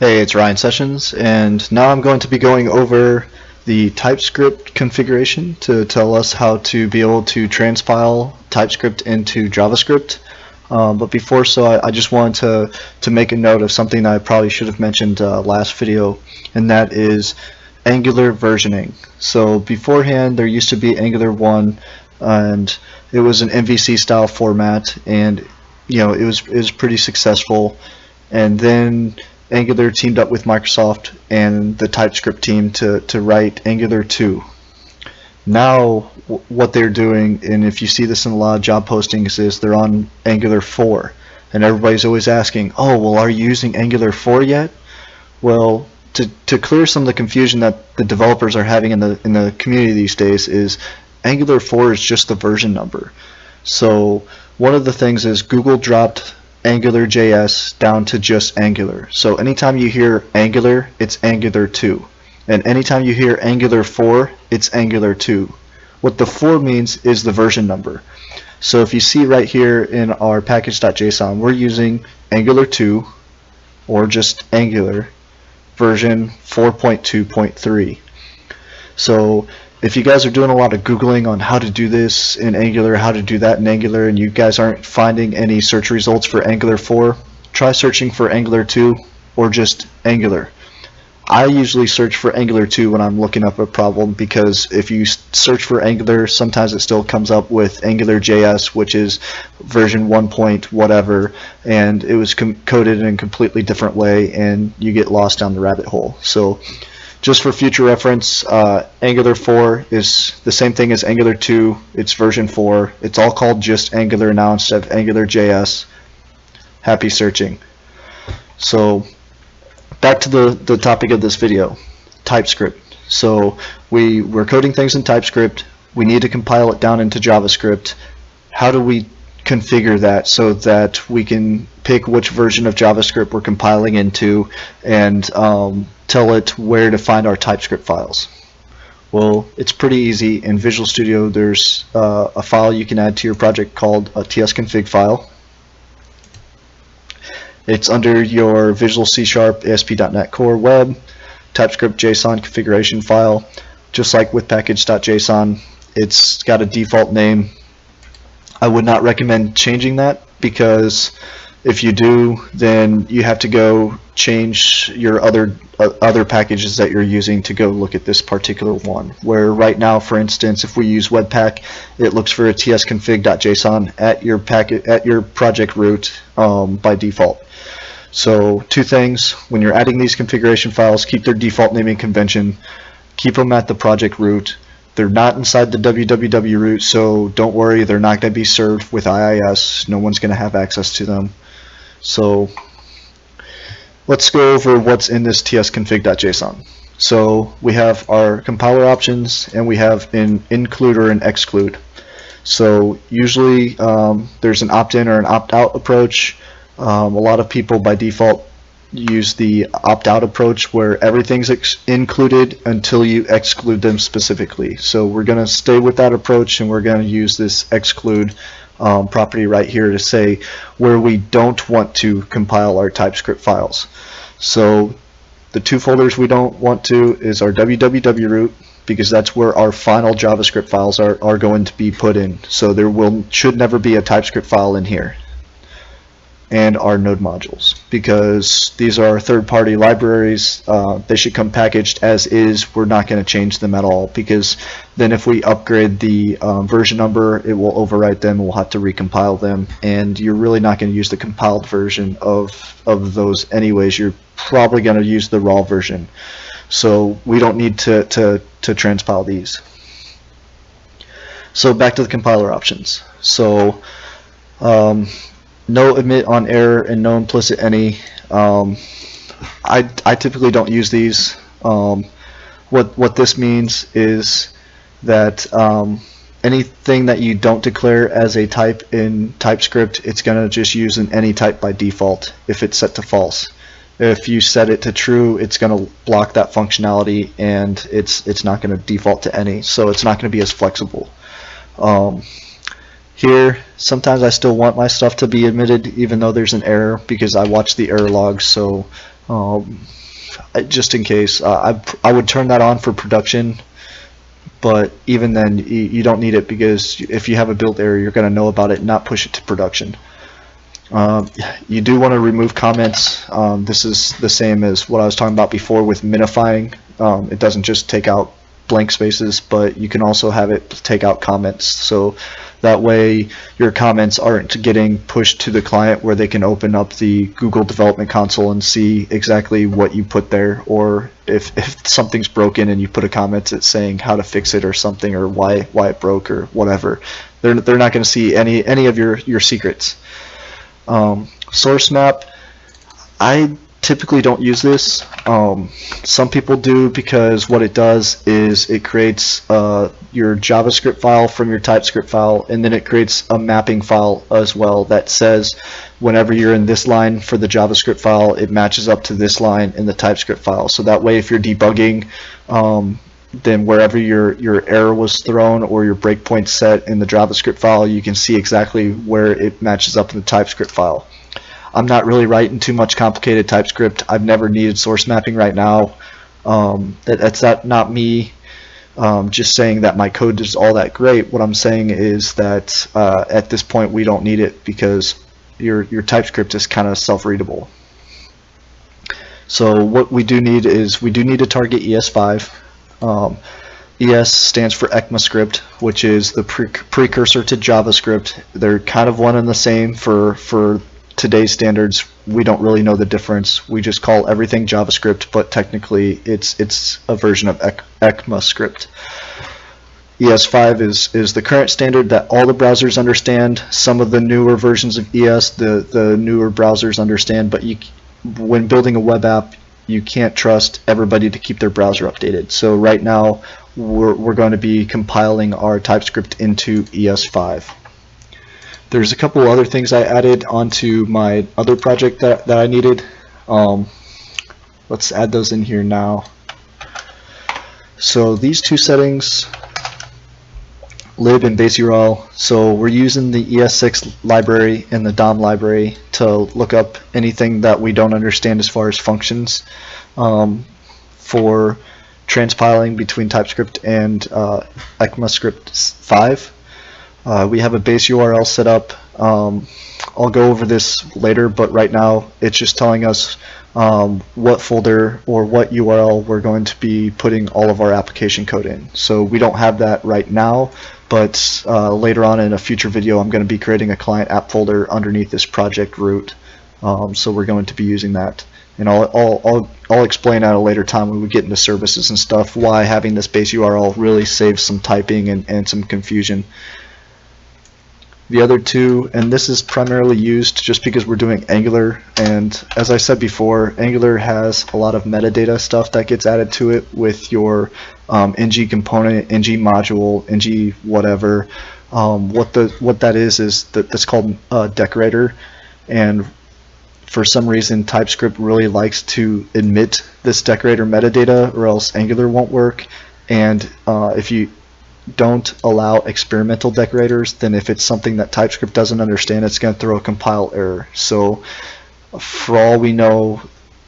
Hey, it's Ryan Sessions, and now I'm going to be going over the TypeScript configuration to tell us how to be able to transpile TypeScript into JavaScript. But before I just wanted to make a note of something that I probably should have mentioned last video, and that is Angular versioning. So beforehand, there used to be Angular 1, and it was an MVC style format, and it was pretty successful. And then Angular teamed up with Microsoft and the TypeScript team to write Angular 2. Now what they're doing, and if you see this in a lot of job postings, is they're on Angular 4. And everybody's always asking, oh, well, are you using Angular 4 yet? Well, to clear some of the confusion that the developers are having in the community these days, is Angular 4 is just the version number. So one of the things is Google dropped AngularJS down to just Angular. So anytime you hear Angular, it's Angular 2. And anytime you hear Angular 4, it's Angular 2. What the 4 means is the version number. So if you see right here in our package.json, we're using Angular 2, or just Angular, version 4.2.3. So if you guys are doing a lot of Googling on how to do this in Angular, how to do that in Angular, and you guys aren't finding any search results for Angular 4, try searching for Angular 2 or just Angular. I usually search for Angular 2 when I'm looking up a problem, because if you search for Angular, sometimes it still comes up with AngularJS, which is version 1 point whatever, and it was coded in a completely different way, and you get lost down the rabbit hole. So just for future reference, Angular 4 is the same thing as Angular 2. It's version 4. It's all called just Angular now instead of AngularJS. Happy searching. So back to the topic of this video, TypeScript. So we're coding things in TypeScript. We need to compile it down into JavaScript. How do we configure that so that we can pick which version of JavaScript we're compiling into, and tell it where to find our TypeScript files? Well, it's pretty easy. In Visual Studio, there's a file you can add to your project called a tsconfig file. It's under your Visual C# ASP.NET Core Web TypeScript JSON configuration file. Just like with package.json, it's got a default name. I would not recommend changing that, because if you do, then you have to go change your other packages that you're using to go look at this particular one. Where right now, for instance, if we use Webpack, it looks for a tsconfig.json at your project root by default. So two things: when you're adding these configuration files, keep their default naming convention, keep them at the project root. They're not inside the wwwroot, so don't worry, they're not going to be served with IIS. No one's going to have access to them. So let's go over what's in this tsconfig.json. So we have our compiler options, and we have an include or an exclude. So usually there's an opt-in or an opt-out approach. A lot of people by default use the opt-out approach, where everything's included until you exclude them specifically. So we're going to stay with that approach, and we're going to use this exclude property right here to say where we don't want to compile our TypeScript files. So the two folders we don't want to is our wwwroot, because that's where our final JavaScript files are going to be put in. So there should never be a TypeScript file in here. And our node modules, because these are third-party libraries. They should come packaged as is. We're not going to change them at all, because then if we upgrade the version number, it will overwrite them. We'll have to recompile them, and you're really not going to use the compiled version of those anyways. You're probably going to use the raw version, so we don't need to transpile these. So back to the compiler options. So no omit on error and no implicit any. I typically don't use these. What this means is that anything that you don't declare as a type in TypeScript, it's going to just use an any type by default if it's set to false. If you set it to true, it's going to block that functionality, and it's not going to default to any, so it's not going to be as flexible. Here, sometimes I still want my stuff to be omitted even though there's an error, because I watch the error logs, so just in case. I would turn that on for production, but even then you don't need it, because if you have a build error, you're going to know about it and not push it to production. You do want to remove comments. This is the same as what I was talking about before with minifying. It doesn't just take out blank spaces, but you can also have it take out comments, so that way your comments aren't getting pushed to the client where they can open up the Google Development Console and see exactly what you put there, or if something's broken and you put a comment that's saying how to fix it or something, or why it broke or whatever. They're not going to see any of your secrets. Source map, I typically don't use this. Some people do, because what it does is it creates your JavaScript file from your TypeScript file, and then it creates a mapping file as well that says whenever you're in this line for the JavaScript file, it matches up to this line in the TypeScript file. So that way if you're debugging, then wherever your error was thrown or your breakpoint set in the JavaScript file, you can see exactly where it matches up in the TypeScript file. I'm not really writing too much complicated TypeScript. I've never needed source mapping right now. That's not me just saying that my code is all that great. What I'm saying is that at this point we don't need it, because your TypeScript is kind of self-readable. So what we do need is we do need to target ES5. ES stands for ECMAScript, which is the precursor to JavaScript. They're kind of one and the same for today's standards. We don't really know the difference. We just call everything JavaScript, but technically it's a version of ECMAScript. ES5 is the current standard that all the browsers understand. Some of the newer versions of ES, the newer browsers understand, but when building a web app, you can't trust everybody to keep their browser updated. So right now we're going to be compiling our TypeScript into ES5. There's a couple other things I added onto my other project that I needed. Let's add those in here now. So these two settings, lib and base URL. So we're using the ES6 library and the DOM library to look up anything that we don't understand as far as functions for transpiling between TypeScript and ECMAScript 5. We have a base URL set up. I'll go over this later, but right now it's just telling us what folder or what URL we're going to be putting all of our application code in. So we don't have that right now, but later on in a future video I'm going to be creating a client app folder underneath this project root. So we're going to be using that. And I'll explain at a later time when we get into services and stuff why having this base URL really saves some typing and some confusion. The other two, and this is primarily used just because we're doing Angular, and as I said before, Angular has a lot of metadata stuff that gets added to it with your ng component, ng module, ng whatever. What that is that's called a decorator, and for some reason TypeScript really likes to admit this decorator metadata, or else Angular won't work. And if you don't allow experimental decorators, then if it's something that TypeScript doesn't understand, it's going to throw a compile error. So for all we know,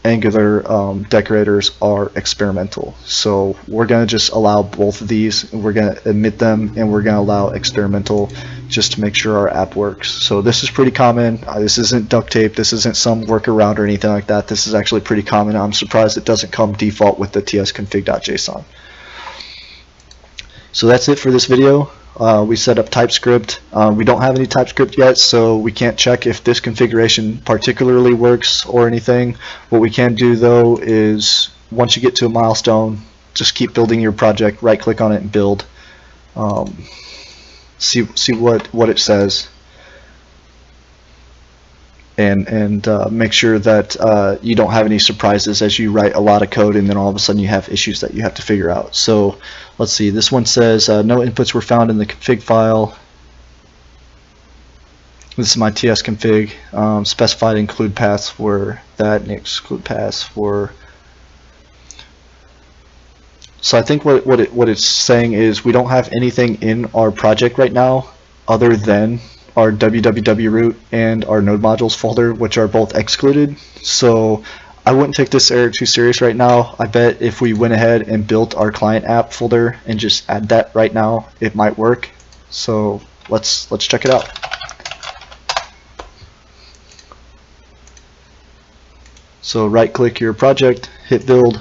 Angular decorators are experimental. So we're going to just allow both of these. We're going to admit them, and we're going to allow experimental just to make sure our app works. So this is pretty common. This isn't duct tape. This isn't some workaround or anything like that. This is actually pretty common. I'm surprised it doesn't come default with the tsconfig.json. So that's it for this video. We set up TypeScript. We don't have any TypeScript yet, so we can't check if this configuration particularly works or anything. What we can do though is, once you get to a milestone, just keep building your project, right click on it and build. See what it says, and make sure that you don't have any surprises as you write a lot of code and then all of a sudden you have issues that you have to figure out. So let's see, this one says no inputs were found in the config file. This is my tsconfig. Specified include paths for that and exclude paths for. So I think what it's saying is we don't have anything in our project right now other than our wwwroot and our node modules folder, which are both excluded. So I wouldn't take this error too serious right now. I bet if we went ahead and built our client app folder and just add that right now, it might work. So let's check it out. So right click your project, hit build.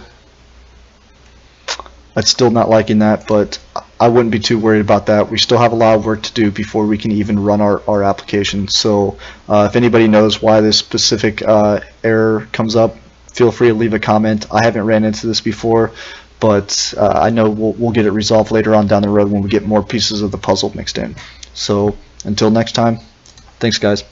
I'm still not liking that, but I wouldn't be too worried about that. We still have a lot of work to do before we can even run our application. So if anybody knows why this specific error comes up, feel free to leave a comment. I haven't ran into this before, but I know we'll get it resolved later on down the road when we get more pieces of the puzzle mixed in. So until next time, thanks guys.